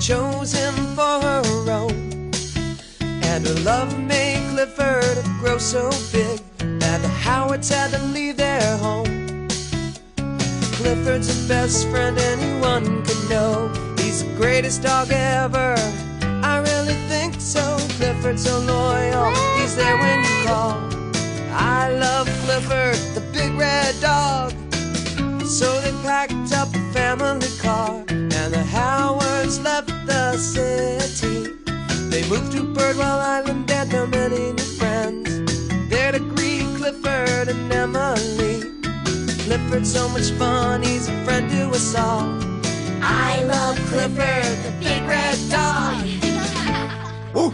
chose him for her own. And her love made Clifford grow so big that the Howards had to leave their home. Clifford's the best friend anyone could know. He's the greatest dog ever, I really think so. Clifford's so loyal, he's there when you call. I love Clifford, the big red dog. So they packed up a family car, and the Howards left the city. They moved to Birdwell Island and found many new friends there to greet Clifford and Emily. Clifford's so much fun, he's a friend to us all. I love Clifford, the big red dog. Woo!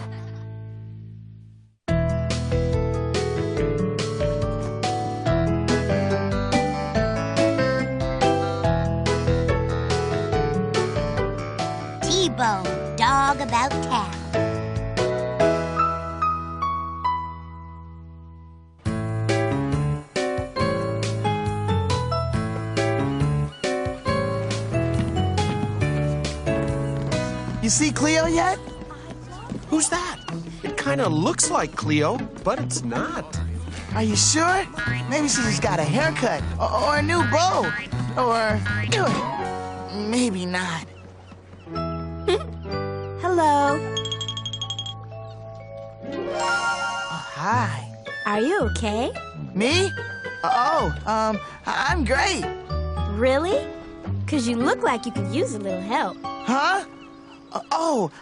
T-Bone, dog about town. You see Cleo yet? Who's that? It kind of looks like Cleo, but it's not. Are you sure? Maybe she just got a haircut or a new bow. Or maybe not. Hello. Oh, hi. Are you okay? Me? I'm great. Really? 'Cause you look like you could use a little help. Huh?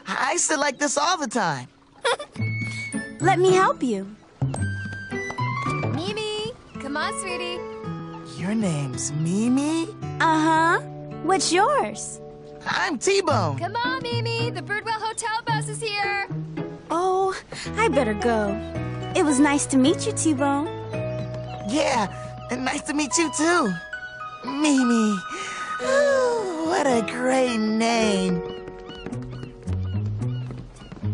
I sit like this all the time. Let me help you. Mimi, come on, sweetie. Your name's Mimi? Uh-huh. What's yours? I'm T-Bone. Come on, Mimi. The Birdwell Hotel bus is here. Oh, I better go. It was nice to meet you, T-Bone. Yeah, and nice to meet you too. Mimi. Ooh, what a great name.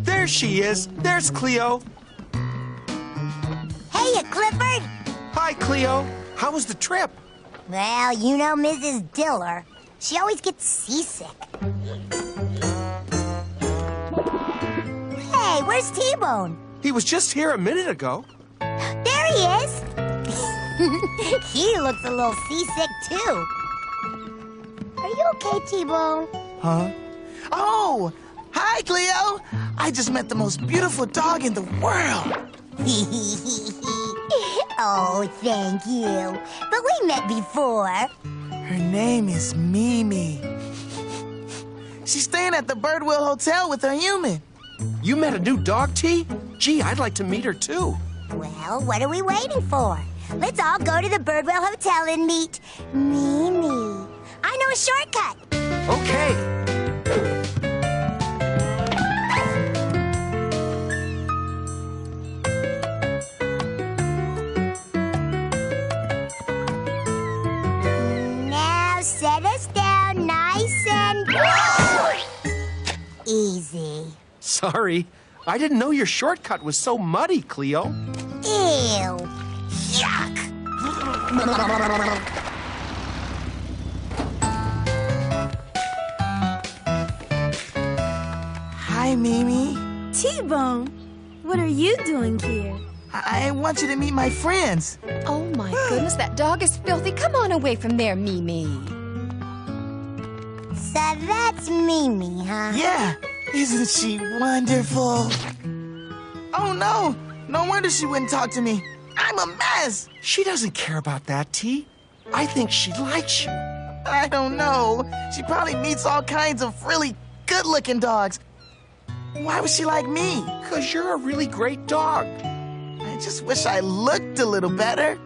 There she is. There's Cleo. Hey, Clifford. Hi, Cleo. How was the trip? Well, you know Mrs. Diller. She always gets seasick. Hey, where's T-Bone? He was just here a minute ago. There he is. He looks a little seasick, too. Are you okay, T-Bone? Huh? Oh, hi, Cleo. I just met the most beautiful dog in the world. Oh, thank you. But we met before. Her name is Mimi. She's staying at the Birdwell Hotel with her human. You met a new dog, T? Gee, I'd like to meet her, too. Well, what are we waiting for? Let's all go to the Birdwell Hotel and meet Mimi. I know a shortcut. Okay. Now set us down nice and easy. Sorry. I didn't know your shortcut was so muddy, Cleo. Ew. Yuck. Hi, Mimi. T-Bone, what are you doing here? I want you to meet my friends. Oh, my goodness, that dog is filthy. Come on away from there, Mimi. So that's Mimi, huh? Yeah, isn't she wonderful? Oh, no. No wonder she wouldn't talk to me. I'm a mess. She doesn't care about that, T. I think she likes you. I don't know. She probably meets all kinds of really good-looking dogs. Why would she like me? 'Cause you're a really great dog. I just wish I looked a little better.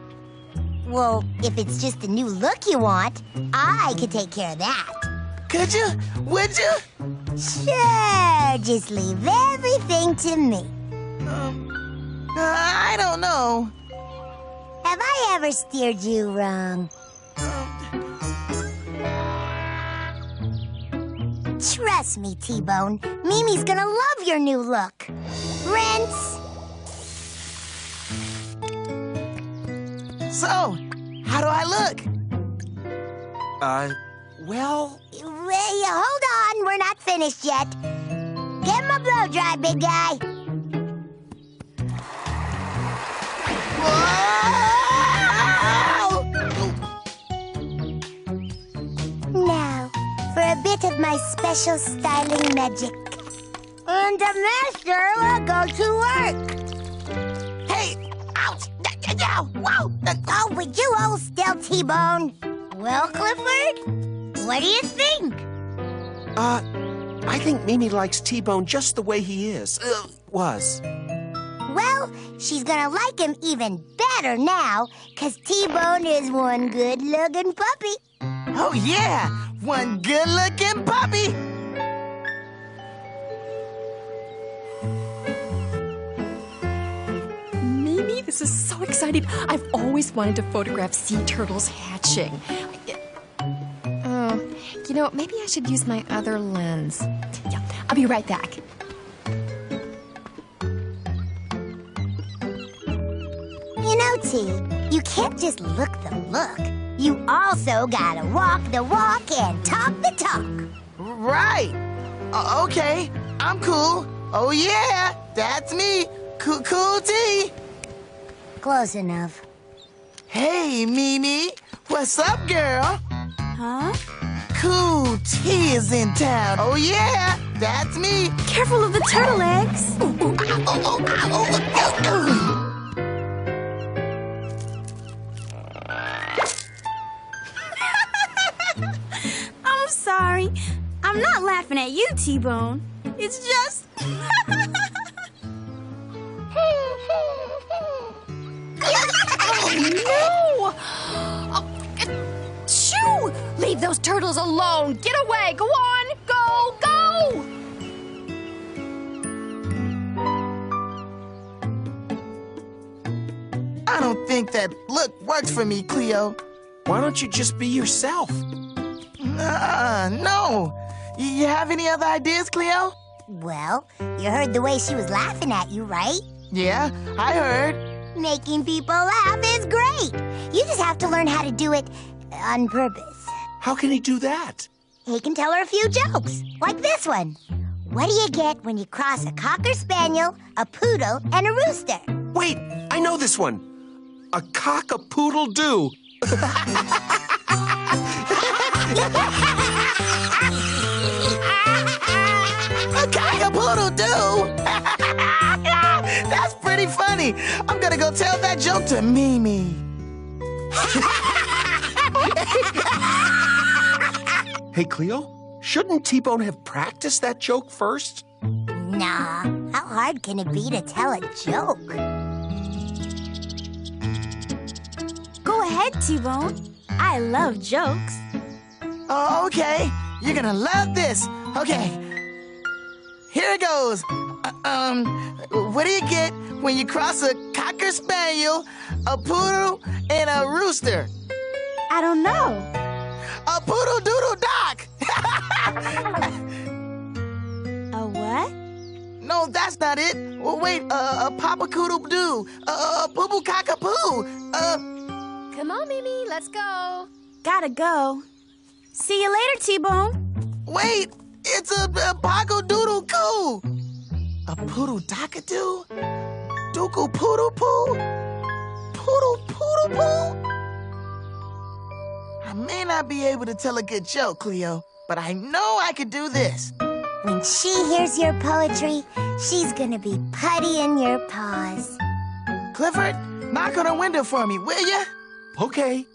Well, if it's just the new look you want, I could take care of that. Could you? Would you? Sure, just leave everything to me. I don't know. Have I ever steered you wrong? Trust me, T-Bone. Mimi's gonna love your new look. Rinse. So, how do I look? Well... Hold on, we're not finished yet. Give him a blow dry, big guy. Whoa! Now, for a bit of my special styling magic. And the master will go to work. Hey! Ouch! Whoa! Oh, would you hold still, T-Bone? Well, Clifford, what do you think? I think Mimi likes T-Bone just the way he is. Was. Well, she's gonna like him even better now, 'cause T-Bone is one good-looking puppy. Oh, yeah! One good-looking puppy! Mimi, this is so exciting. I've always wanted to photograph sea turtles hatching. You know, maybe I should use my other lens. Yeah, I'll be right back. You know, T, you can't just look the look. You also gotta walk the walk and talk the talk. Right! Okay, I'm cool. Oh, yeah! That's me! Cool T! Close enough. Hey, Mimi! What's up, girl? Huh? Cool T is in town. Oh, yeah! That's me! Careful of the turtle eggs. I'm sorry. I'm not laughing at you, T-Bone. It's just... No! Shoo! Leave those turtles alone. Get away. Go on. Go, go! I don't think that look works for me, Cleo. Why don't you just be yourself? No. You have any other ideas, Cleo? Well, you heard the way she was laughing at you, right? Yeah, I heard. Making people laugh is great. You just have to learn how to do it on purpose. How can he do that? He can tell her a few jokes, like this one. What do you get when you cross a cocker spaniel, a poodle, and a rooster? Wait, I know this one. A cock-a-poodle-doo. A cock-a-poodle-doo? That's pretty funny. I'm gonna go tell that joke to Mimi. Hey, Cleo, shouldn't T-Bone have practiced that joke first? Nah, how hard can it be to tell a joke? Go ahead, T-Bone. I love jokes. Oh, okay. You're gonna love this. Okay. Here it goes. What do you get when you cross a cocker spaniel, a poodle, and a rooster? I don't know. A poodle doodle dock. A what? No, that's not it. Well, wait, a papa coodle doo. Boo boo cockapoo. Come on, Mimi. Let's go. Gotta go. See you later, T-Bone. Wait, it's a paco doodle coo. A poodle dockadoo? Dookle poodle poo? Poodle poodle poo? I may not be able to tell a good joke, Cleo, but I know I could do this. When she hears your poetry, she's gonna be putty in your paws. Clifford, knock on the window for me, will ya? Okay.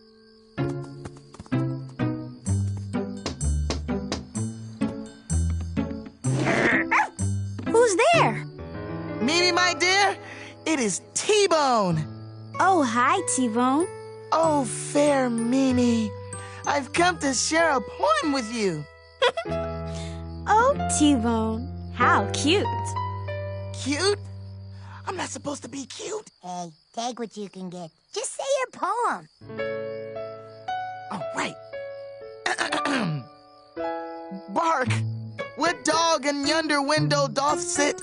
Who's there? Mimi, my dear, it is T-Bone. Oh, hi, T-Bone. Oh, fair Mimi, I've come to share a poem with you. Oh, T-Bone. How cute. Cute? I'm not supposed to be cute. Hey, take what you can get. Just say your poem. Oh, right. Bark! What dog in yonder window doth sit?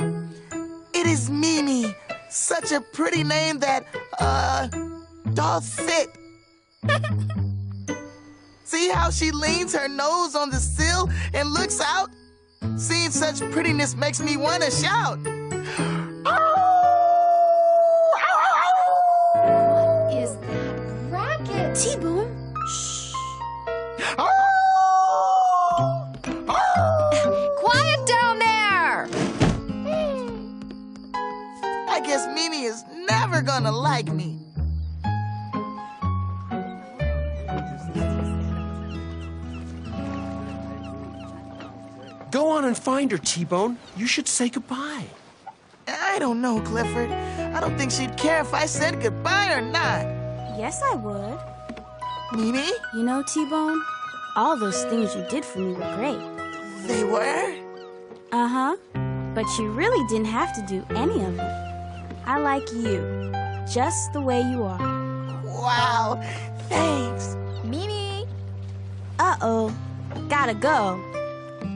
It is Mimi, such a pretty name that, doth fit. See, see how she leans her nose on the sill and looks out? Seeing such prettiness makes me want to shout. What is that racket? T-Bone. Shh. Quiet down there! I guess Mimi is never gonna like me. Go on and find her, T-Bone. You should say goodbye. I don't know, Clifford. I don't think she'd care if I said goodbye or not. Yes, I would. Mimi? You know, T-Bone, all those things you did for me were great. They were? Uh-huh. But you really didn't have to do any of it. I like you, just the way you are. Wow, thanks. Mimi! Uh-oh, gotta go.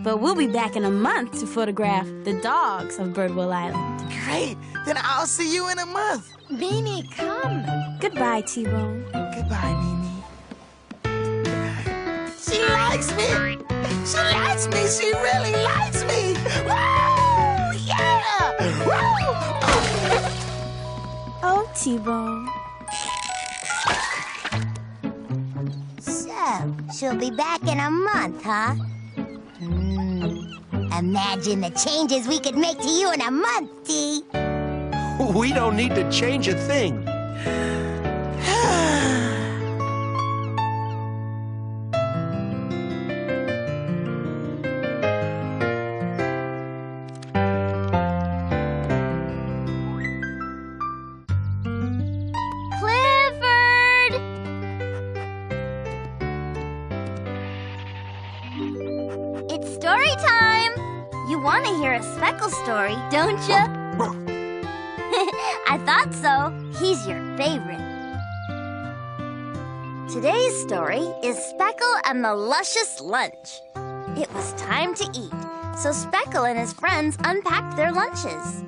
But we'll be back in a month to photograph the dogs of Birdwell Island. Great, then I'll see you in a month. Mimi, come! Goodbye, T-Bone. Goodbye, Mimi. She likes me. She likes me. She really likes me. Woo! Yeah! Woo! Oh, T-Bone. So, she'll be back in a month, huh? Imagine the changes we could make to you in a month, T. We don't need to change a thing. Clifford! It's story time! You want to hear a Speckle story, don't you? I thought so. He's your favorite. Today's story is Speckle and the Luscious Lunch. It was time to eat, so Speckle and his friends unpacked their lunches.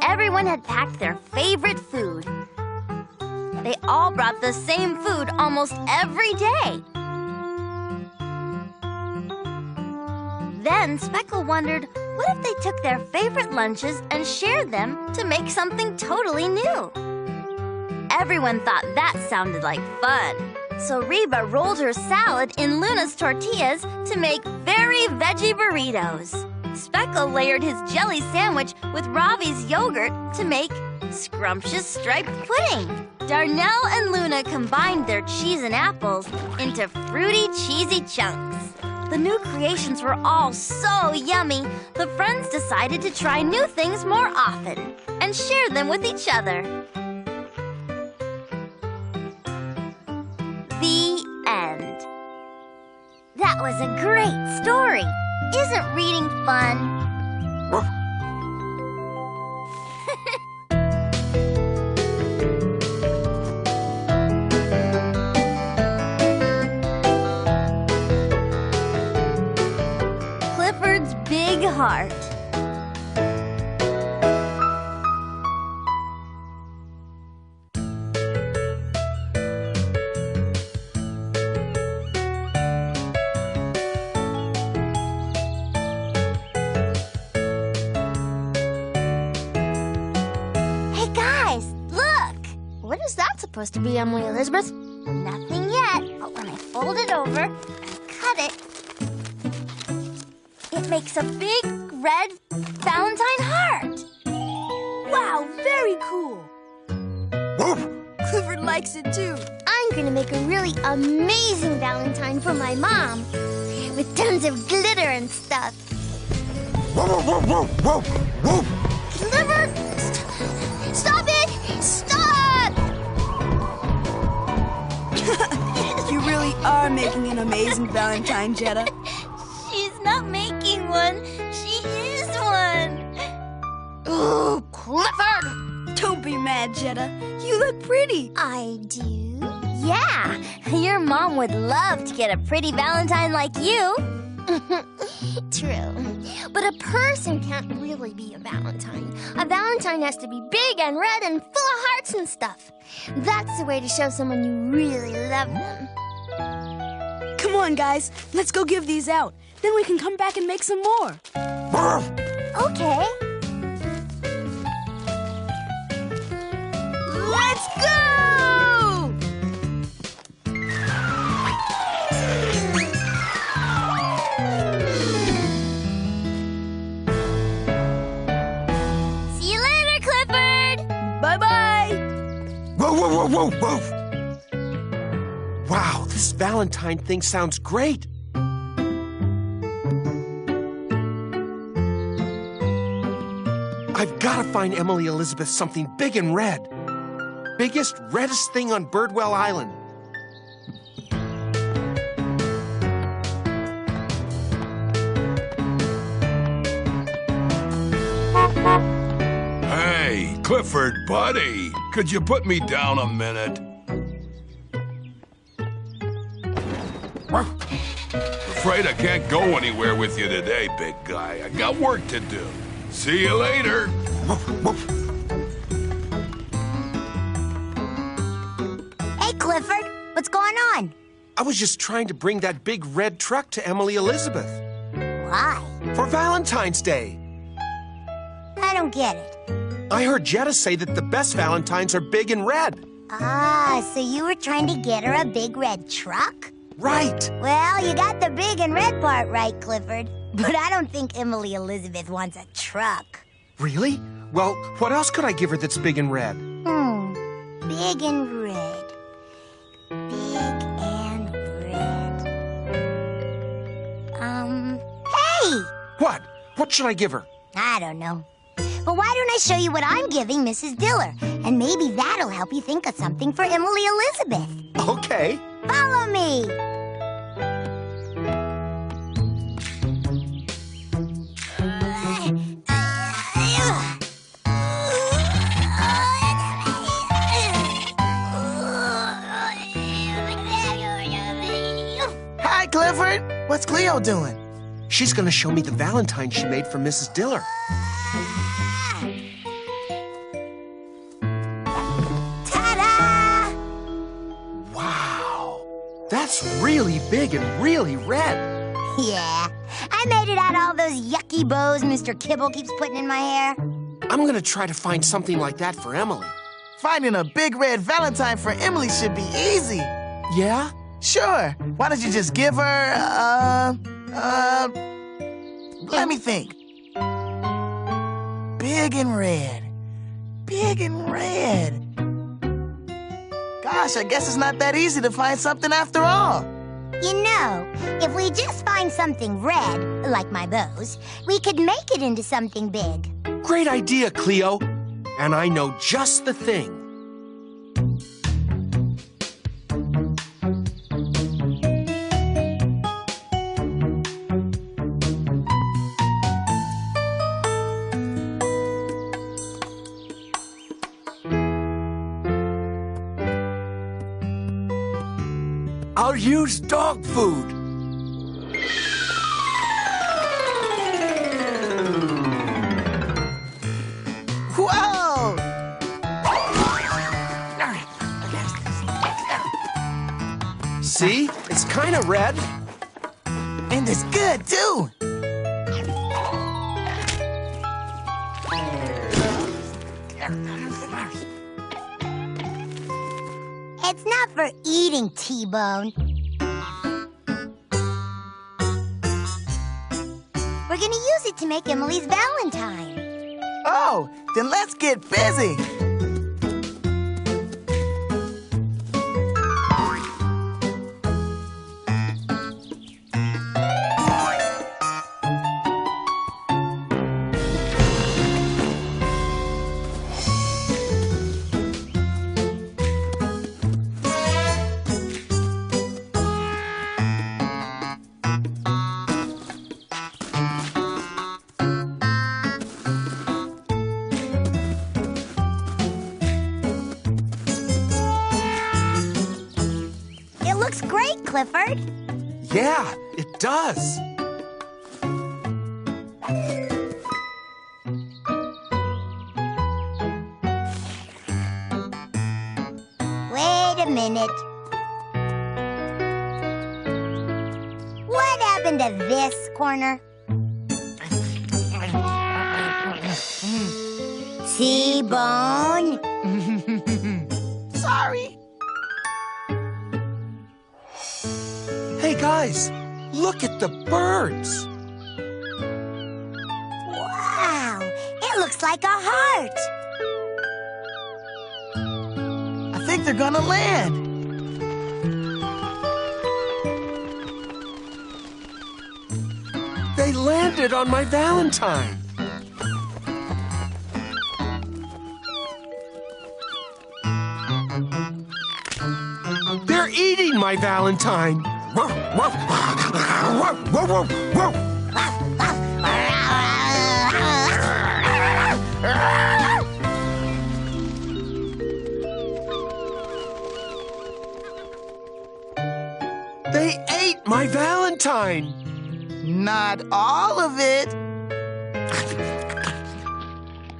Everyone had packed their favorite food. They all brought the same food almost every day. Then Speckle wondered, what if they took their favorite lunches and shared them to make something totally new? Everyone thought that sounded like fun. So Reba rolled her salad in Luna's tortillas to make very veggie burritos. Speckle layered his jelly sandwich with Ravi's yogurt to make scrumptious striped pudding. Darnell and Luna combined their cheese and apples into fruity, cheesy chunks. The new creations were all so yummy, the friends decided to try new things more often and share them with each other. The end. That was a great story. Isn't reading fun? Clifford's Big Heart. Hey guys, look! What is that supposed to be, Emily Elizabeth? Nothing yet, but when I fold it over and cut it, it makes a big red Valentine heart. Wow, very cool. Clifford likes it too. I'm gonna make a really amazing Valentine for my mom with tons of glitter and stuff. Clifford, stop it! Stop! You really are making an amazing Valentine, Jetta. She's not making one. She is one. Oh, Clifford! Don't be mad, Jetta. You look pretty. I do? Yeah. Your mom would love to get a pretty Valentine like you. True. But a person can't really be a Valentine. A Valentine has to be big and red and full of hearts and stuff. That's the way to show someone you really love them. Come on, guys. Let's go give these out. Then we can come back and make some more. Okay. Let's go! See you later, Clifford. Bye-bye. Whoa, whoa, whoa, whoa, whoa! Wow, this Valentine thing sounds great. I've got to find Emily Elizabeth something big and red. Biggest, reddest thing on Birdwell Island. Hey, Clifford, buddy, could you put me down a minute? Afraid I can't go anywhere with you today, big guy. I got work to do. See you later. Hey, Clifford. What's going on? I was just trying to bring that big red truck to Emily Elizabeth Why? for Valentine's Day. I don't get it. I heard Jetta say that the best Valentines are big and red. Ah, so you were trying to get her a big red truck? Right. Well, you got the big and red part right, Clifford. But I don't think Emily Elizabeth wants a truck. Really? Well, what else could I give her that's big and red? Big and red. Big and red. Hey! What? What should I give her? I don't know. But why don't I show you what I'm giving Mrs. Diller? And maybe that'll help you think of something for Emily Elizabeth. Okay. Follow me! Hi, Clifford. What's Cleo doing? She's gonna show me the Valentine she made for Mrs. Diller. Ta-da! Wow. That's really big and really red. Yeah, I made it out of all those yucky bows Mr. Kibble keeps putting in my hair. I'm gonna try to find something like that for Emily. Finding a big red Valentine for Emily should be easy. Yeah? Sure. Why don't you just give her, let me think. Big and red. Big and red. Gosh, I guess it's not that easy to find something after all. You know, if we just find something red, like my bows, we could make it into something big. Great idea, Cleo. And I know just the thing. I'll use dog food. Whoa! See? It's kind of red. And it's good, too. It's not for eating, T-Bone. We're gonna use it to make Emily's Valentine. Oh, then let's get busy. It looks great, Clifford. Yeah, it does. Wait a minute. to this corner. T-Bone. Sorry. Hey, guys, look at the birds. Wow, it looks like a heart. I think they're gonna land. They landed on my Valentine. They're eating my Valentine. They ate my Valentine. Not all of it.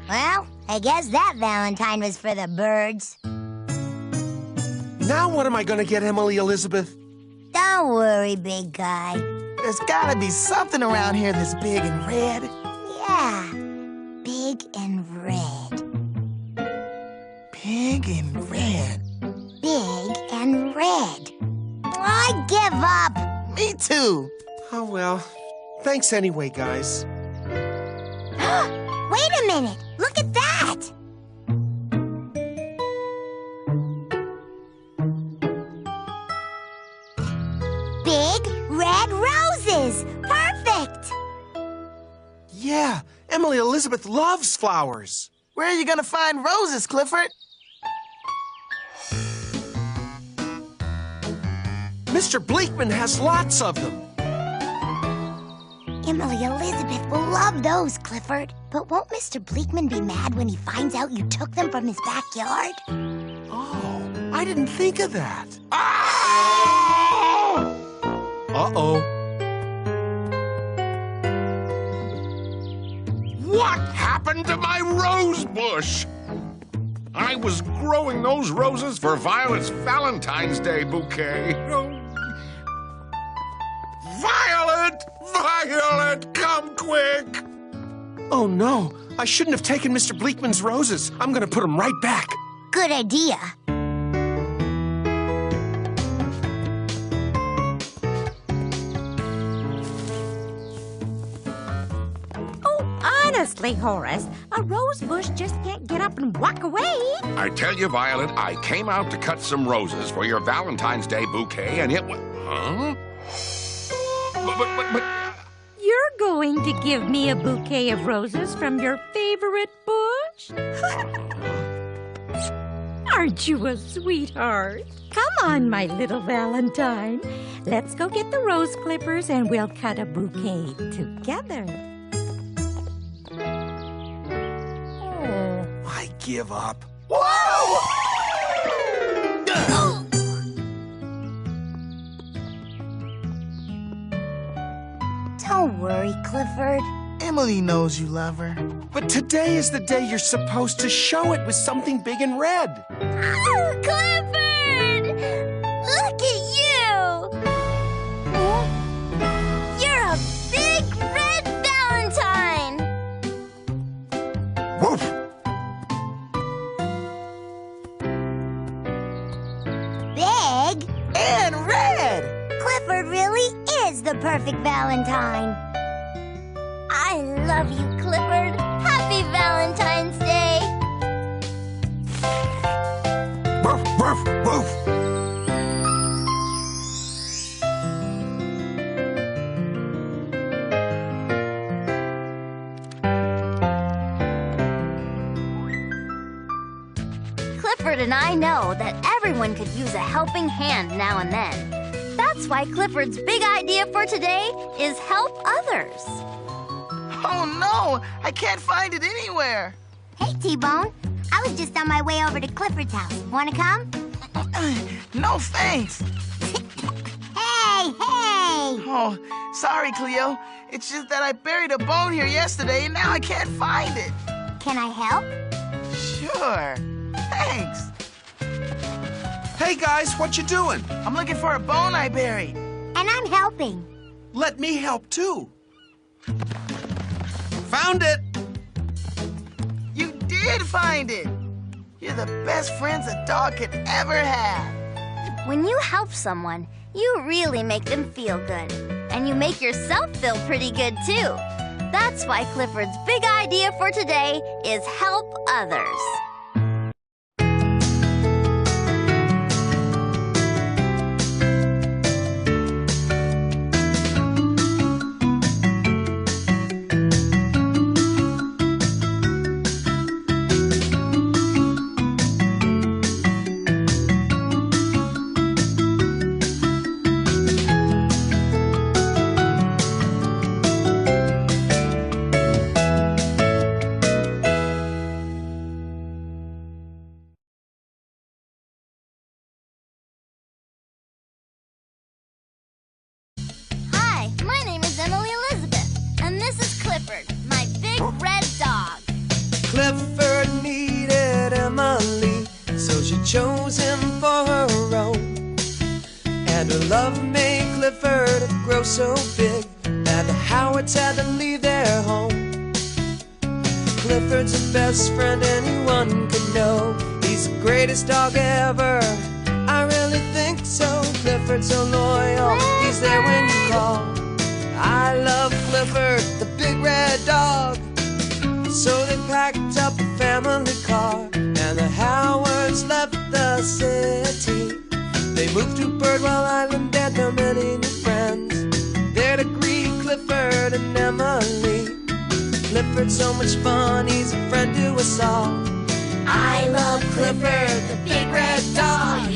Well, I guess that Valentine was for the birds. Now what am I going to get Emily Elizabeth? Don't worry, big guy. There's gotta be something around here that's big and red. Yeah, big and red. Big and red. Big and red. I give up. Me too. Oh, well, thanks anyway, guys. Wait a minute. Look at that. Big red roses. Perfect. Yeah, Emily Elizabeth loves flowers. Where are you gonna find roses, Clifford? Mr. Bleakman has lots of them. Emily Elizabeth will love those, Clifford. But won't Mr. Bleakman be mad when he finds out you took them from his backyard? Oh, I didn't think of that. Uh-oh. What happened to my rose bush? I was growing those roses for Violet's Valentine's Day bouquet. Oh. Violet! Violet, come quick! Oh, no. I shouldn't have taken Mr. Bleakman's roses. I'm going to put them right back. Good idea. Honestly, Horace, a rose bush just can't get up and walk away. I tell you, Violet, I came out to cut some roses for your Valentine's Day bouquet, and it was... Huh? But... You're going to give me a bouquet of roses from your favorite bush? Aren't you a sweetheart? Come on, my little Valentine. Let's go get the rose clippers and we'll cut a bouquet together. I give up. Whoa! Don't worry, Clifford. Emily knows you love her. But today is the day you're supposed to show it with something big and red. Oh, Clifford! Look at you! You're a big red Valentine! Woof! Big And red! Clifford really is the perfect Valentine. I love you, Clifford. Happy Valentine's Day! Woof, woof, woof. Clifford and I know that everyone could use a helping hand now and then. That's why Clifford's big idea for today is help others. Oh no! I can't find it anywhere. Hey, T-Bone. I was just on my way over to Clifford's house. Wanna come? No thanks. Hey! Oh, sorry, Cleo. It's just that I buried a bone here yesterday and now I can't find it. Can I help? Sure. Thanks. Hey, guys, what you doing? I'm looking for a bone I buried. And I'm helping. Let me help too. Found it! You did find it! You're the best friends a dog could ever have. When you help someone, you really make them feel good. And you make yourself feel pretty good, too. That's why Clifford's big idea for today is help others. My big red dog. Clifford needed Emily, so she chose him for her own. And her love made Clifford grow so big that the Howards had to leave their home. Clifford's the best friend anyone could know. He's the greatest dog ever, I really think so. Clifford's so loyal, he's there when you call. I love Clifford, the big red dog. So they packed up a family car, and the Howards left the city. They moved to Birdwell Island and their many new friends, there to greet Clifford and Emily. Clifford's so much fun, he's a friend to us all. I love Clifford, the big red dog.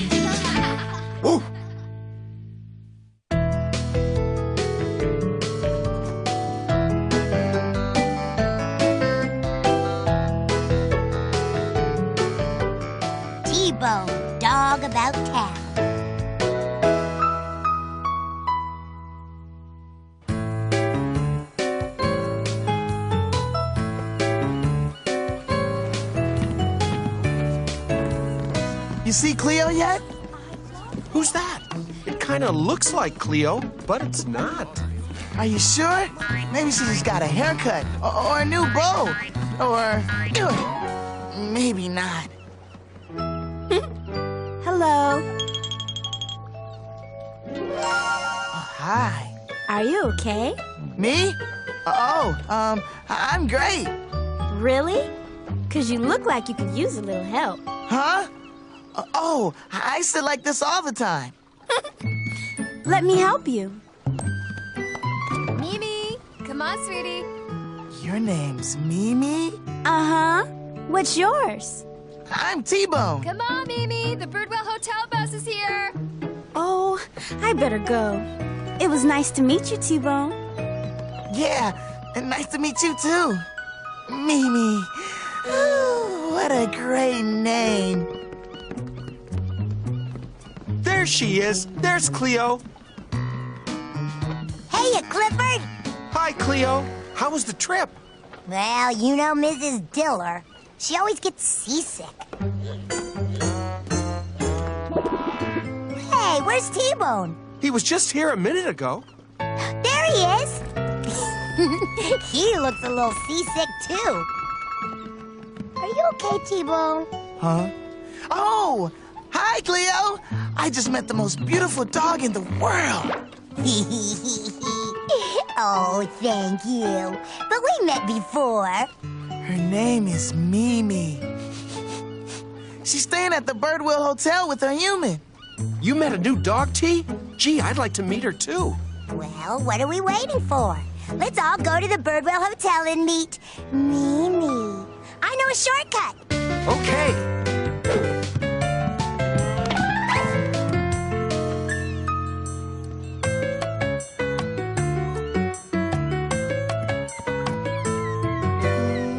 Ooh. T-Bone, dog about town. You see Cleo yet? Who's that? It kind of looks like Cleo, but it's not. Are you sure? Maybe she just got a haircut, or a new bow, or maybe not. Hello. Oh, hi. Are you okay? Me? I'm great. Really? 'Cause you look like you could use a little help. Huh? I sit like this all the time. Let me help you. Mimi, come on, sweetie. Your name's Mimi? Uh-huh. What's yours? I'm T-Bone. Come on, Mimi. The Birdwell Hotel bus is here. Oh, I better go. It was nice to meet you, T-Bone. Yeah, and nice to meet you too. Mimi. Ooh, what a great name. There she is. There's Cleo. Hey, Clifford. Hi, Cleo. How was the trip? Well, you know Mrs. Diller. She always gets seasick. Hey, where's T-Bone? He was just here a minute ago. There he is. He looks a little seasick, too. Are you okay, T-Bone? Huh? Oh, hi, Cleo. I just met the most beautiful dog in the world. Oh, thank you. But we met before. Her name is Mimi. She's staying at the Birdwell Hotel with her human. You met a new dog, T? Gee, I'd like to meet her, too. Well, what are we waiting for? Let's all go to the Birdwell Hotel and meet Mimi. I know a shortcut. Okay.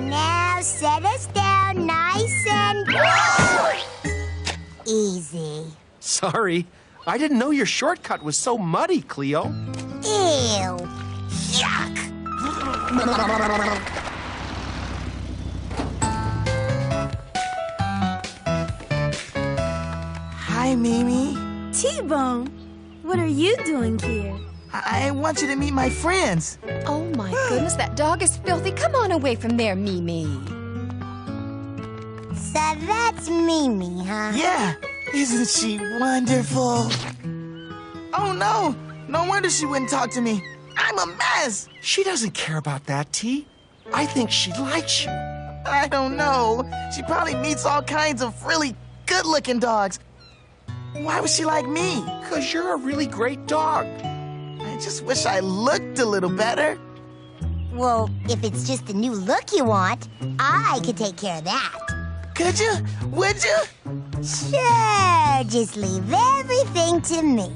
Now set us down nice and easy. Sorry. I didn't know your shortcut was so muddy, Cleo. Ew. Yuck. Hi, Mimi. T-Bone, what are you doing here? I want you to meet my friends. Oh my goodness, that dog is filthy. Come on away from there, Mimi. So that's Mimi, huh? Yeah, isn't she wonderful? Oh no, no wonder she wouldn't talk to me. I'm a mess. She doesn't care about that, T. I think she likes you. I don't know. She probably meets all kinds of really good-looking dogs. Why would she like me? 'Cause you're a really great dog. I just wish I looked a little better. Well, if it's just the new look you want, I could take care of that. Could you? Would you? Sure, just leave everything to me.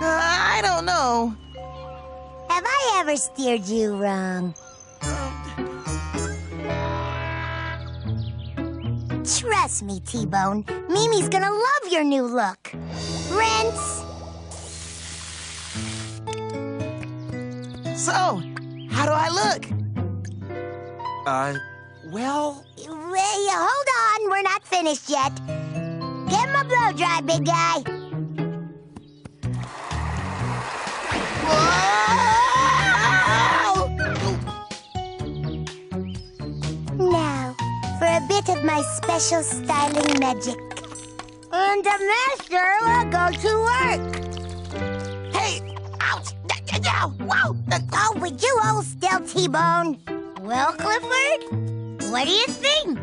I don't know. Have I ever steered you wrong? Trust me, T-Bone. Mimi's gonna love your new look. Rinse. So, how do I look? Well... Wait, hold on, we're not finished yet. Get my blow dry, big guy. Whoa! Now, for a bit of my special styling magic. And the master will go to work. Hey! Ouch! Whoa! Oh, would you hold still, T-Bone? Well, Clifford, what do you think?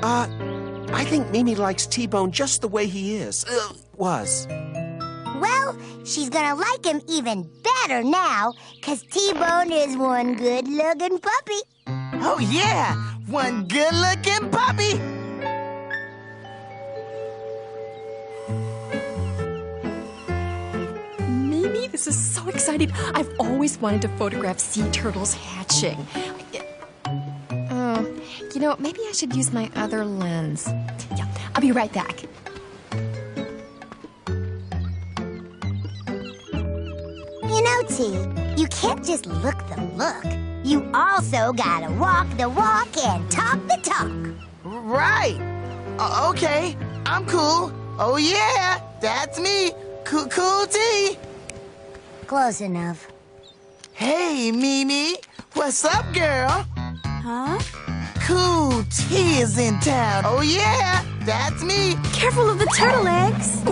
I think Mimi likes T-Bone just the way he is. Was. Well, she's gonna like him even better now, 'cause T-Bone is one good-looking puppy. Oh, yeah! One good-looking puppy! Mimi, this is so exciting. I've always wanted to photograph sea turtles hatching. You know, maybe I should use my other lens. Yeah, I'll be right back. You know, T, you can't just look the look. You also gotta walk the walk and talk the talk. Right! Okay, I'm cool. Oh, yeah! That's me! Cool T! Close enough. Hey, Mimi! What's up, girl? Huh? Cool T is in town. Oh, yeah! That's me! Careful of the turtle eggs.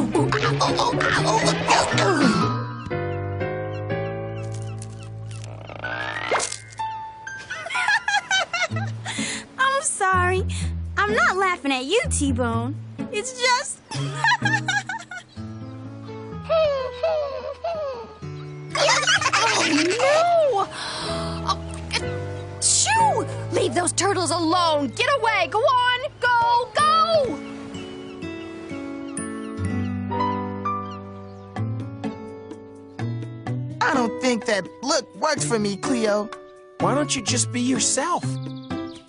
I'm sorry. I'm not laughing at you, T-Bone. It's just... No! Shoo! Leave those turtles alone. Get away. Go on. Go, go! I don't think that look works for me, Cleo. Why don't you just be yourself?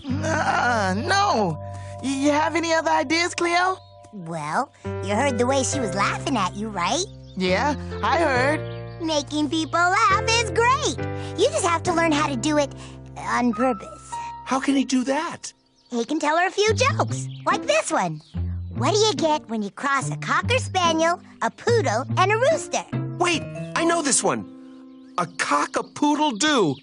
No. You have any other ideas, Cleo? Well, you heard the way she was laughing at you, right? Yeah, I heard. Making people laugh is great. You just have to learn how to do it on purpose. How can he do that? He can tell her a few jokes, like this one. What do you get when you cross a Cocker Spaniel, a Poodle, and a Rooster? Wait, I know this one. A cock-a-poodle-doo.